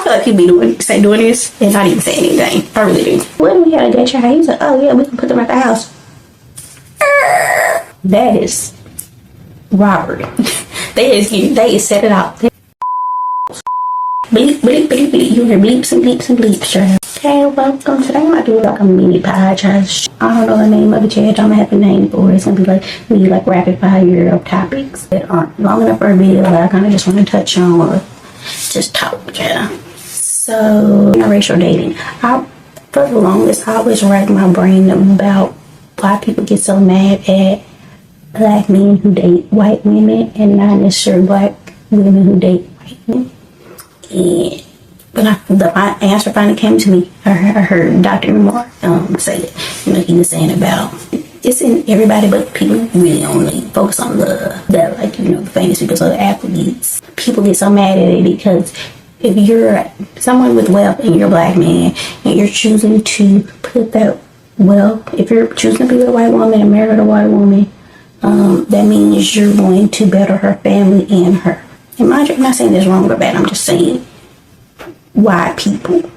feel like people be doing this and not even saying anything. I really do. When we had a gay child, he's like, oh yeah, we can put them at the house. That is robbery. They set it out. Bleep, bleep, bleep, bleep. You hear bleeps and bleeps and bleeps, child. Okay, welcome. Today I'm gonna do like a mini podcast. I don't know the name of it yet. I'm gonna have a name for it. It's gonna be like rapid fire of topics that aren't long enough for a video that I kind of just want to touch on or just talk, yeah. So, interracial dating. For the longest, I always racked my brain about why people get so mad at black men who date white women and not necessarily black women who date white men. And when the answer finally came to me, I heard Dr. Moore say it. He was saying about it's in everybody, but people really only focus on the famous people, so the athletes. People get so mad at it because if you're someone with wealth and you're a black man and you're choosing to put that wealth, if you're choosing to be with a white woman and marry a white woman, that means you're going to better her family and her. And mind you, I'm not saying this wrong or bad. I'm just saying why people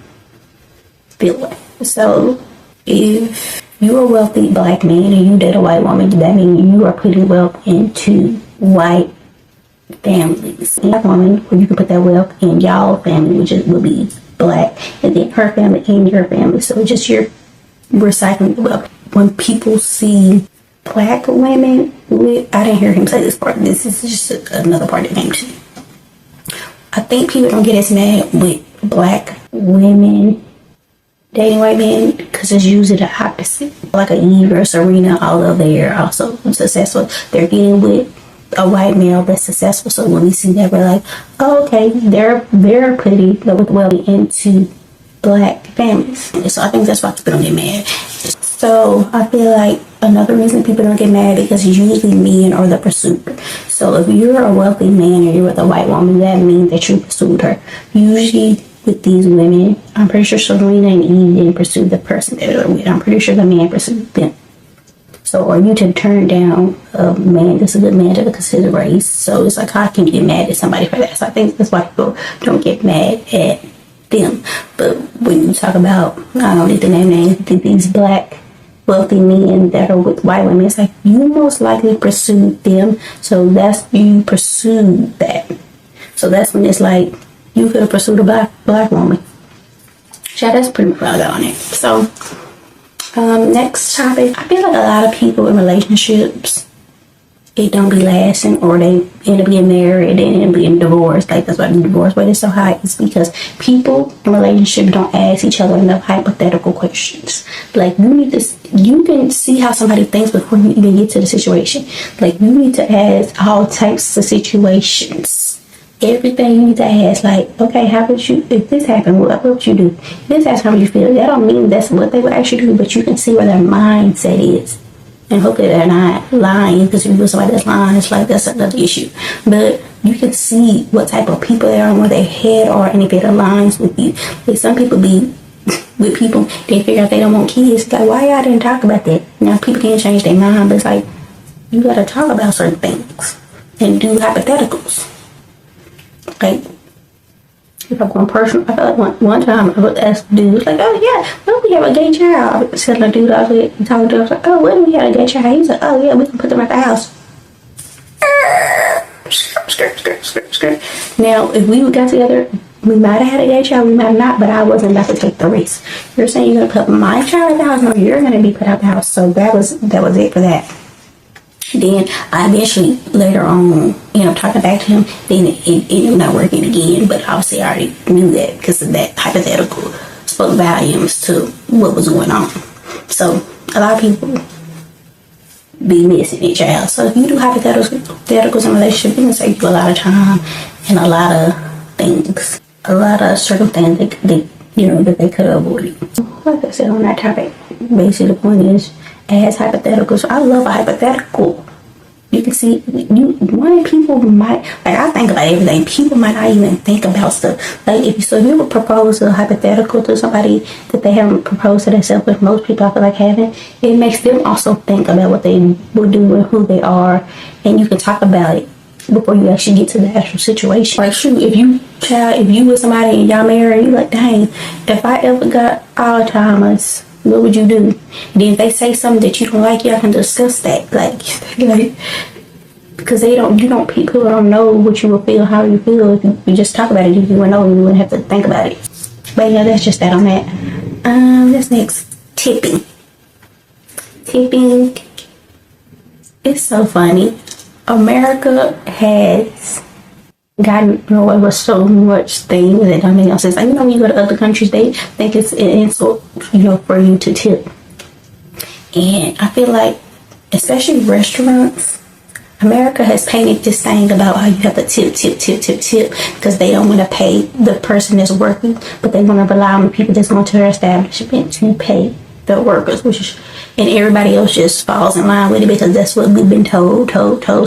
feel it. So if you're a wealthy black man and you date a white woman, that means you are putting wealth into white families. Black woman, where you can put that wealth in y'all family, which will be black, and then her family and your family. So just you're recycling the wealth. When people see black women I didn't hear him say this part. This is just another part that came to me. I think people don't get as mad with black women dating white men because it's usually the opposite. Like a Eve or Serena, although they're also successful, they're getting with a white male that's successful. So when we see that, we're like, oh, okay, they're putting with wealthy into black families. And so I think that's why people don't get mad. So I feel like another reason people don't get mad because usually men are the pursuer. So if you're a wealthy man and you're with a white woman, that means that you pursued her. Usually with these women, I'm pretty sure Serena and Eve didn't pursue the person that they're with. I'm pretty sure the man pursued them. So are you to turn down a man that's a good man to consider race? So it's like, how can you get mad at somebody for that? So I think that's why people don't get mad at them. But when you talk about, I don't need to name names, these black wealthy men that are with white women, it's like you most likely pursued them, so you pursued that. So that's when it's like you could have pursued a black woman. Yeah, that's pretty much what I got on it. So next topic, I feel like a lot of people in relationships, it don't be lasting, or they end up getting married and end up getting divorced. Like, that's why the divorce rate is so high. It's because people in relationships don't ask each other enough hypothetical questions. Like, you can see how somebody thinks before you even get to the situation. Like, you need to ask all types of situations. Everything you need to ask, like, okay, how would you, if this happened, what would you do? If this happens, how would you feel? That don't mean that's what they would actually do, but you can see where their mindset is. And hopefully they're not lying, because if you're somebody that's lying, it's like that's another issue. But you can see what type of people they are and where their head are, and if it aligns with you. Like, some people be with people, they figure out they don't want kids. Like, why y'all didn't talk about that? Now, people can't change their mind, but it's like, you gotta talk about certain things and do hypotheticals. Like, if I'm going personal, I feel like one time I would ask dudes, like, oh yeah, well, we have a gay child. I said, like, dude, I was talking to him, I was like, oh, when we had a gay child? He's like, oh yeah, we can put them at the house. Skirt. Now, if we got together, we might have had a gay child, we might not, but I wasn't about to take the risk. You're saying you're gonna put my child at the house? No, you're gonna be put out the house. So that was it for that. Then I eventually, later on, talking back to him, then it ended up not working again. But obviously I already knew that because of that hypothetical spoke volumes to what was going on. So a lot of people be missing each other. So if you do hypotheticals in a relationship, it's going to take you a lot of time and a lot of things, a lot of circumstances that they could have avoided. Like I said on that topic, basically the point is, as hypotheticals. I love a hypothetical. You can see, people might, like, I think about everything. People might not even think about stuff. Like, if you would propose a hypothetical to somebody that they haven't proposed to themselves, with most people I feel like having, it makes them also think about what they would do and who they are, and you can talk about it before you actually get to the actual situation. Like, shoot, if you with somebody and y'all married, you like, dang, if I ever got Alzheimer's, what would you do? And then if they say something that you don't like, y'all can discuss that. Like, because people don't know what you will feel, how you feel. If you just talk about it, you wouldn't know, you wouldn't have to think about it. But yeah, that's just that on that. That's next. Tipping. Tipping. It's so funny. America has gotten away with so much things that don't make no sense. Like, when you go to other countries, they think it's an insult, for you to tip. And I feel like, especially restaurants, America has painted this thing about how you have to tip, because they don't want to pay the person that's working, but they want to rely on the people that's going to their establishment to pay the workers, and everybody else just falls in line with it because that's what we've been told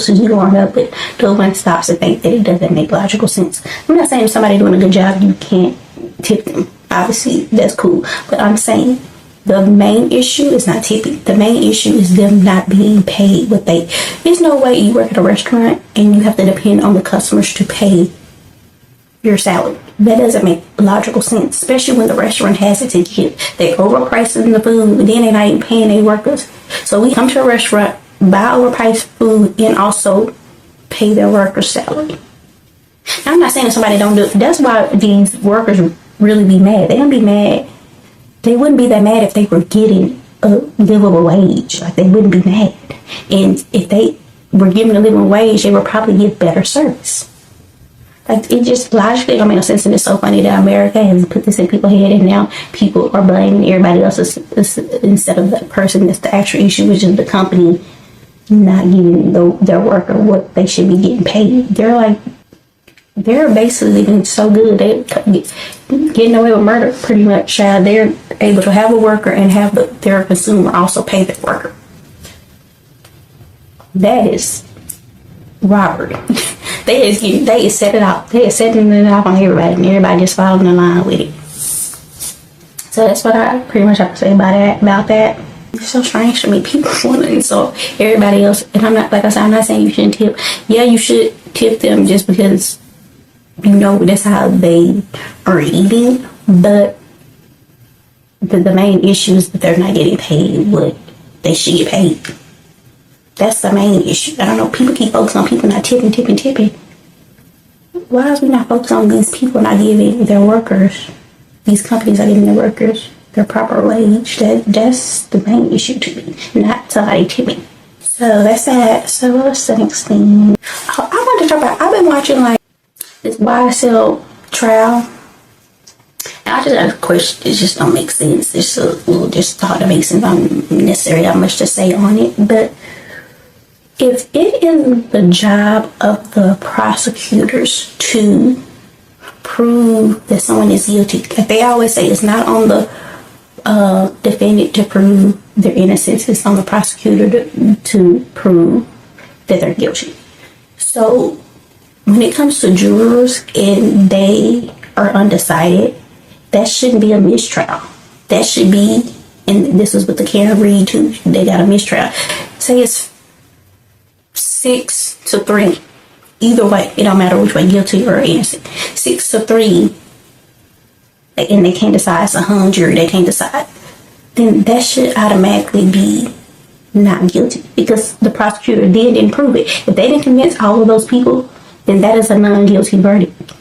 since we growing up. But no one stops to think that it doesn't make logical sense. I'm not saying if somebody doing a good job, you can't tip them. Obviously, that's cool. But I'm saying the main issue is not tipping. The main issue is them not being paid what they... There's no way you work at a restaurant and you have to depend on the customers to pay your salary. That doesn't make logical sense, especially when the restaurant has it to give. They overpricing the food, and then they're not even paying their workers. So we come to a restaurant, buy overpriced food, and also pay their workers' salary. Now, I'm not saying that somebody don't do it. That's why these workers really be mad. They don't be mad. They wouldn't be that mad if they were getting a livable wage. Like, they wouldn't be mad. And if they were given a living wage, they would probably get better service. Like, it just logically don't make no sense, and it's so funny that America has put this in people's head, and now people are blaming everybody else instead of the person that's the actual issue, which is the company not giving their worker what they should be getting paid. They're basically doing so good. They're getting away with murder, pretty much. They're able to have a worker and have their consumer also pay their worker. That is robbery. They set it out. They are setting it out on everybody, and everybody just following in line with it. So that's what I pretty much have to say about that. It's so strange to me. People want to insult everybody else, and I'm not, like I said, I'm not saying you shouldn't tip. Yeah, you should tip them just because that's how they are eating. But the main issue is that they're not getting paid what they should get paid. That's the main issue. I don't know. People keep focusing on people not tipping. Why is we not focused on these people not giving their workers? These companies are giving their workers their proper wage. That's the main issue to me, not somebody tipping. So that's that. So what's the next thing? I want to talk about. I've been watching like this YSL trial. And I just have a question. It just don't make sense. It's a little just thought that makes sense. I don't necessarily have much to say on it, but if it is the job of the prosecutors to prove that someone is guilty, like they always say, it's not on the defendant to prove their innocence, it's on the prosecutor to prove that they're guilty. So when it comes to jurors and they are undecided, that shouldn't be a mistrial. That should be, and this was with the Karen Reed too, they got a mistrial. Say it's 6-3. Either way, it don't matter which way, guilty or innocent. 6-3, and they can't decide. It's a hung jury. They can't decide. Then that should automatically be not guilty because the prosecutor didn't prove it. If they didn't convince all of those people, then that is a non-guilty verdict.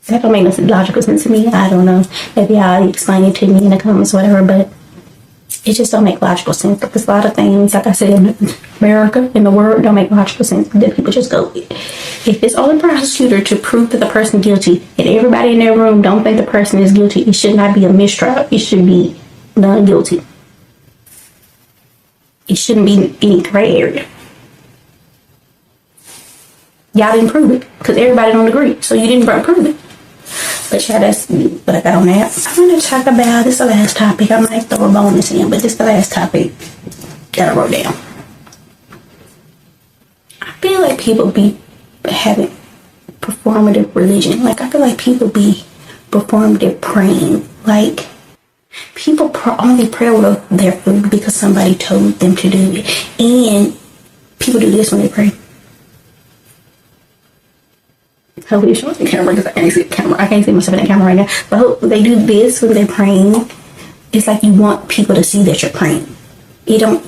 That don't make no logical sense to me. I don't know. Maybe y'all explain it to me in the comments, whatever, but it just don't make logical sense. Because a lot of things, like I said, in America, in the world, don't make logical sense. That people just go with. If it's on the prosecutor to prove that the person is guilty, and everybody in their room don't think the person is guilty, it should not be a mistrial. It should be non-guilty. It shouldn't be any gray area. Y'all didn't prove it because everybody don't agree. So you didn't prove it. But yeah, that's what I got on that. I'm going to talk about, this is the last topic. I might throw a bonus in, but this is the last topic that I wrote down. I feel like people be having performative religion. Like, I feel like people be performative praying. Like, people only pray with their food because somebody told them to do it. And people do this when they pray. Hopefully it's showing the camera because I can't see the camera. I can't see myself in the camera right now. But I hope they do this when they're praying. It's like you want people to see that you're praying. It don't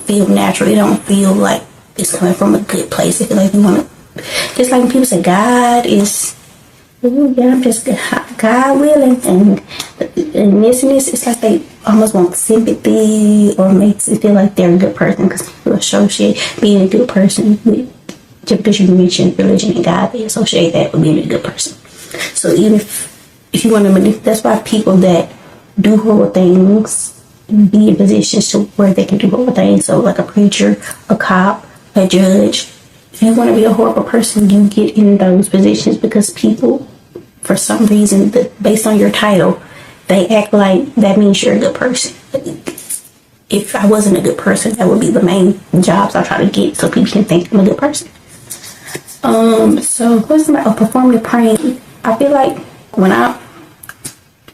feel natural. It don't feel like it's coming from a good place. It feel like you want to, just like when people say God is, oh yeah, I'm just God willing, and this and this. It's like they almost want sympathy or makes it feel like they're a good person because people associate being a good person with, just because you mentioned religion and God, they associate that with being a good person. So even if you want to, that's why people that do horrible things be in positions to where they can do horrible things. So like a preacher, a cop, a judge. If you want to be a horrible person, you get in those positions because people, for some reason, based on your title, they act like that means you're a good person. If I wasn't a good person, that would be the main jobs I try to get so people can think I'm a good person. So what's about performative praying? I feel like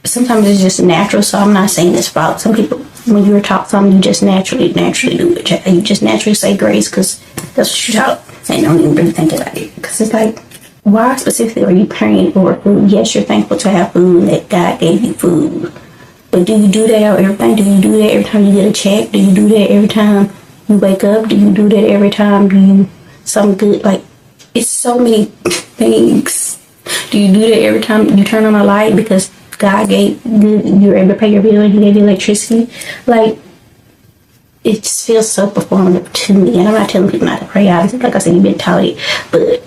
sometimes it's just natural, so I'm not saying this about some people. When you're taught something, you just naturally do it. You just naturally say grace because that's what you're taught, and don't even really think about it. Because it's like, why specifically are you praying for food? Yes, you're thankful to have food, that God gave you food. But do you do that everything? Do you do that every time you get a check? Do you do that every time you wake up? Do you do that every time you something good? Like, it's so many things. Do you do that every time you turn on a light because God you're able to pay your bill and He gave you electricity? Like, it just feels so performative to me. And I'm not telling people not to pray, obviously. Like I said, you've been taught it. But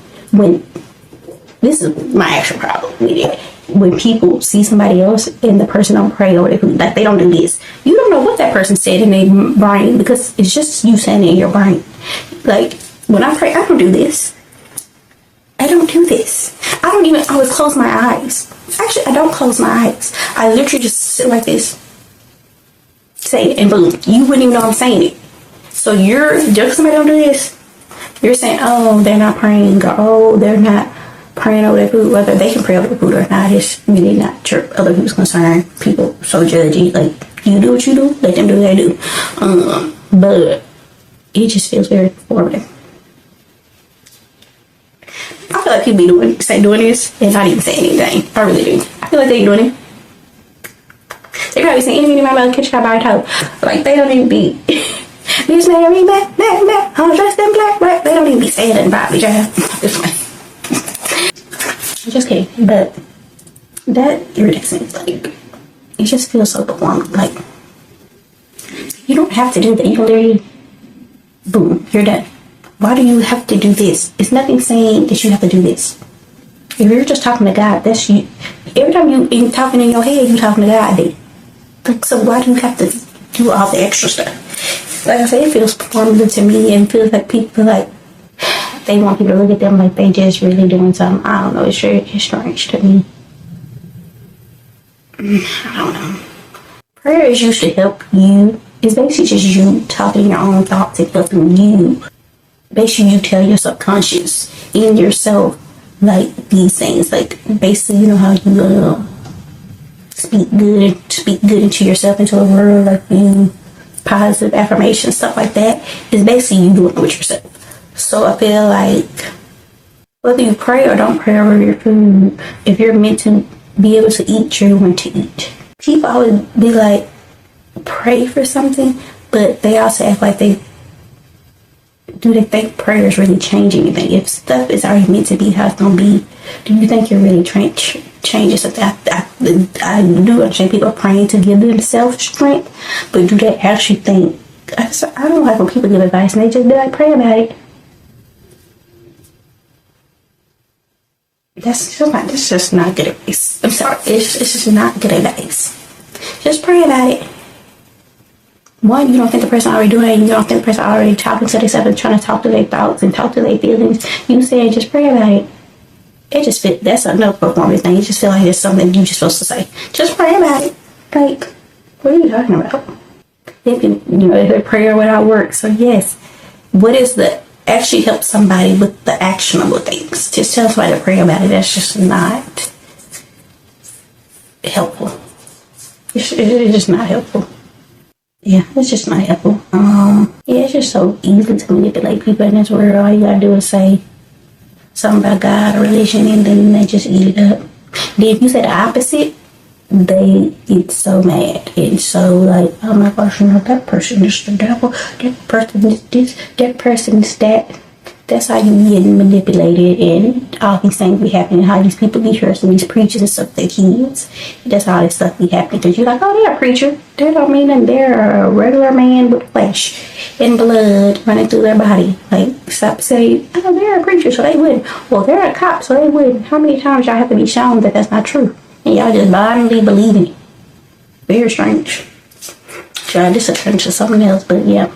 this is my actual problem with it. When people see somebody else and the person don't pray, or like they don't do this, you don't know what that person said in their brain because it's just you saying it in your brain. Like, when I pray, I don't do this. I don't do this. I don't even always close my eyes. Actually, I don't close my eyes. I literally just sit like this, say it, and boom, you wouldn't even know I'm saying it. So just because somebody don't do this, you're saying, oh, they're not praying, or oh, they're not praying over their food, whether they can pray over their food or not. It's really not your other people's concern. People so judgy. Like, you do what you do, let them do what they do. But it just feels very performative. I feel like people be doing this and not even saying anything. I really do. I feel like they doing it. They probably saying anything in my mouth, catch by toe. Like, they don't even be Miss Mary, back, I'm dressed in black. They don't even be saying it probably, child. I'm just kidding. But that irritates me. Like, it just feels so performative. Like, you don't have to do that. You can literally, boom, you're done. Why do you have to do this? It's nothing saying that you have to do this. If you're just talking to God, that's you. Every time you're talking in your head, you're talking to God. Like, so why do you have to do all the extra stuff? Like I said, it feels performative to me, and feels like people feel like they want people to look at them like they just really doing something. I don't know. It's strange to me. I don't know. Prayer is used to help you. It's basically just you talking your own thoughts and helping you. Basically, you tell your subconscious in yourself, like, these things. Like, basically, you know how you speak good into yourself, into the world, like you positive affirmations, stuff like that. It's basically you doing it with yourself. So I feel like whether you pray or don't pray over your food, if you're meant to be able to eat, you're going to eat. People always be like, pray for something, but they also act like do they think prayers really change anything? If stuff is already meant to be how it's going to be, do you think you're really changing something? I do understand people praying to give themselves strength, but do they actually think? I don't like when people give advice and they just be like, pray about it. That's just not good advice. I'm sorry, it's just not good advice. Just pray about it. One, you don't think the person already doing it, you don't think the person already talking to themselves and trying to talk to their thoughts and talk to their feelings. You saying just pray about it. It just fit. That's another performance thing. You just feel like it's something you're just supposed to say. Just pray about it. Like, what are you talking about? If prayer without work. So yes, what is the actually help somebody with the actionable things? Just tell somebody to pray about it. That's just not helpful. It's just not helpful. Yeah, it's just not helpful. Yeah, it's just so easy to manipulate people in this world. All you gotta do is say, something about God or religion, and then they just eat it up. Then if you say the opposite, they get so mad and so like, oh my gosh, you know, that person is the devil, that person is this, that person is that. That's how you get manipulated, and all these things be happening, how these people be trusting these preachers and stuff, their kids. That's how this stuff be happening, because you're like, oh, they're a preacher. They don't mean that they're a regular man with flesh and blood running through their body. Like, stop saying, oh, they're a preacher, so they wouldn't. Well, they're a cop, so they wouldn't. How many times y'all have to be shown that that's not true? And y'all just blindly believing it. Very strange. Try this to turn into something else, but yeah.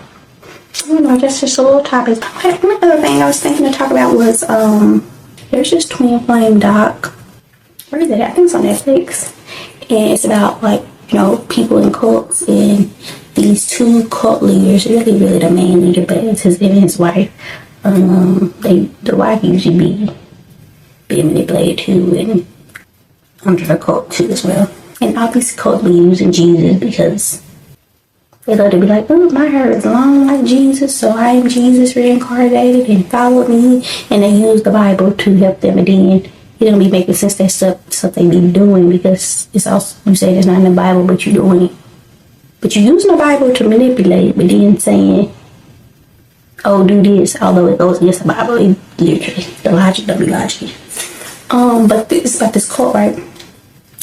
I don't know, just a little topic. One other thing I was thinking to talk about was, there's this twin flame doc. Where is it? I think it's on Netflix. And it's about, like, you know, people in cults, and these two cult leaders, really the main leader, but it's his and his wife. The wife usually be being manipulated too, and under the cult too as well. And obviously cults be using Jesus because they love to be like, oh, my hair is long like Jesus, so I am Jesus reincarnated and follow me. And they use the Bible to help them. And then it don't be making sense that stuff they be doing, because it's also, you say it's not in the Bible, but you're doing it. But you're using the Bible to manipulate, but then saying, oh, do this, although it goes against the Bible. It literally, the logic don't be logic. But it's about this cult, right?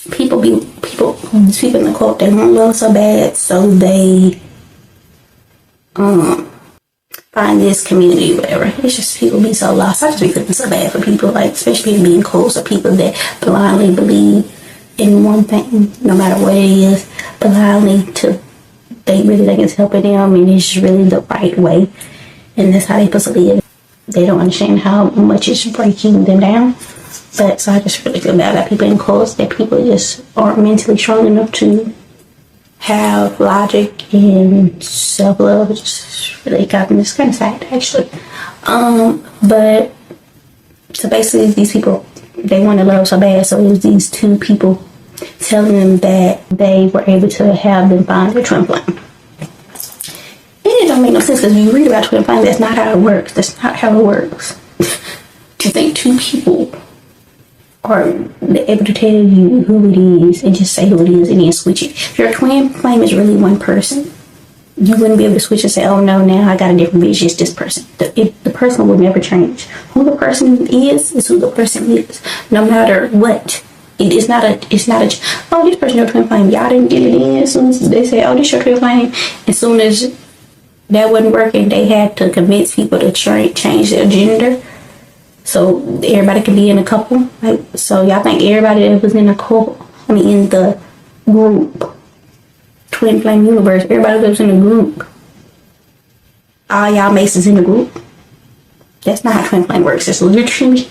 People in the cult, they want love so bad, so they find this community, whatever. It's just people be so lost. I just be feeling so bad for people, like, especially people being cults, or people that blindly believe in one thing, no matter what it is, blindly they really think it's helping them, and it's really the right way, and that's how they supposed to live. They don't understand how much it's breaking them down. But so I just really feel bad about people in cults, that people just aren't mentally strong enough to have logic and self-love. It's just really gotten this kind of sad, actually. But so basically these people, they want to love so bad, so it was these two people telling them that they were able to have them find their twin flame. And it don't make no sense, because when you read about twin flame, that's not how it works. That's not how it works. To think two people are able to tell you who it is and just say who it is and then switch it. If your twin flame is really one person, you wouldn't be able to switch and say, oh no, now I got a different bitch, it's this person. The person would never change. Who the person is who the person is, no matter what. It's not a, oh, this person your twin flame, y'all didn't get it in. As soon as they say, oh, this your twin flame, as soon as that wasn't working, they had to convince people to change their gender. So everybody could be in a couple. Like, so y'all think everybody that was in a cult, in the group, twin flame universe, everybody that was in the group, all y'all Masons in the group? That's not how twin flame works. It's literally,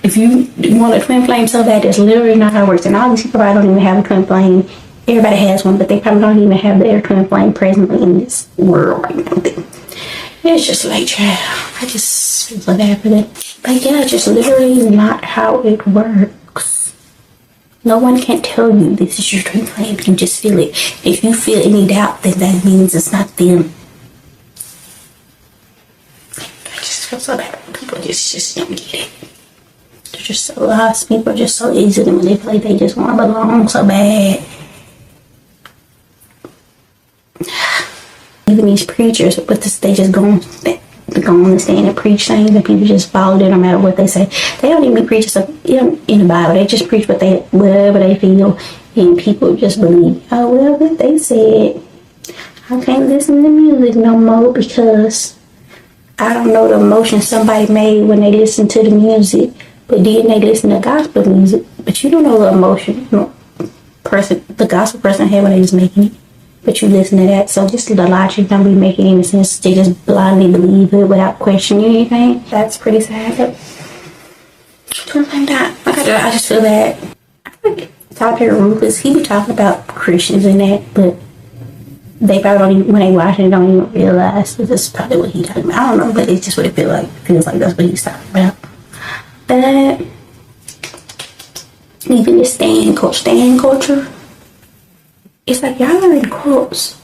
if you want a twin flame so bad, that's literally not how it works. And all these people probably don't even have a twin flame. Everybody has one, but they probably don't even have their twin flame presently in this world right now. It's just like, child, I just feel so bad for that. But yeah, it's just literally not how it works. No one can tell you this is your twin flame. You just feel it. If you feel any doubt, then that means it's not them. I just feel so bad. People just don't get it. They're just so lost. People are just so easy to manipulate. They just want to belong so bad. Even these preachers, but they just go on the stand and preach things, and people just follow them no matter what they say. They don't even be preaching stuff in the Bible. They just preach whatever they feel, and people just believe, oh, well, if they said, I can't listen to music no more because I don't know the emotion somebody made when they listen to the music, but then they listen to gospel music, but you don't know the emotion the gospel person had when they was making it. But you listen to that, so just the logic don't be making any sense. They just blindly believe it without questioning anything. That's pretty sad. But something like that, I just feel bad. I feel like Tyler Rufus, he be talking about Christians and that, but they probably don't even, when they watch it, don't even realize that that's probably what he's talking about. I don't know, but it's just what it feels like. It feels like that's what he's talking about. But even the stand culture. It's like, y'all are in cults.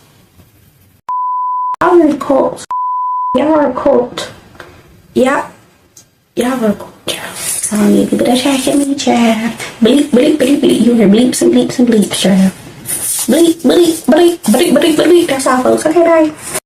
Y'all are in cults. Y'all are a cult. Y'all are a cult. So I need people to check me, child. Bleep, bleep, bleep, bleep. You hear bleeps and bleeps and bleeps, child. Bleep, bleep, bleep, bleep, bleep, bleep. That's all, folks. Okay, bye.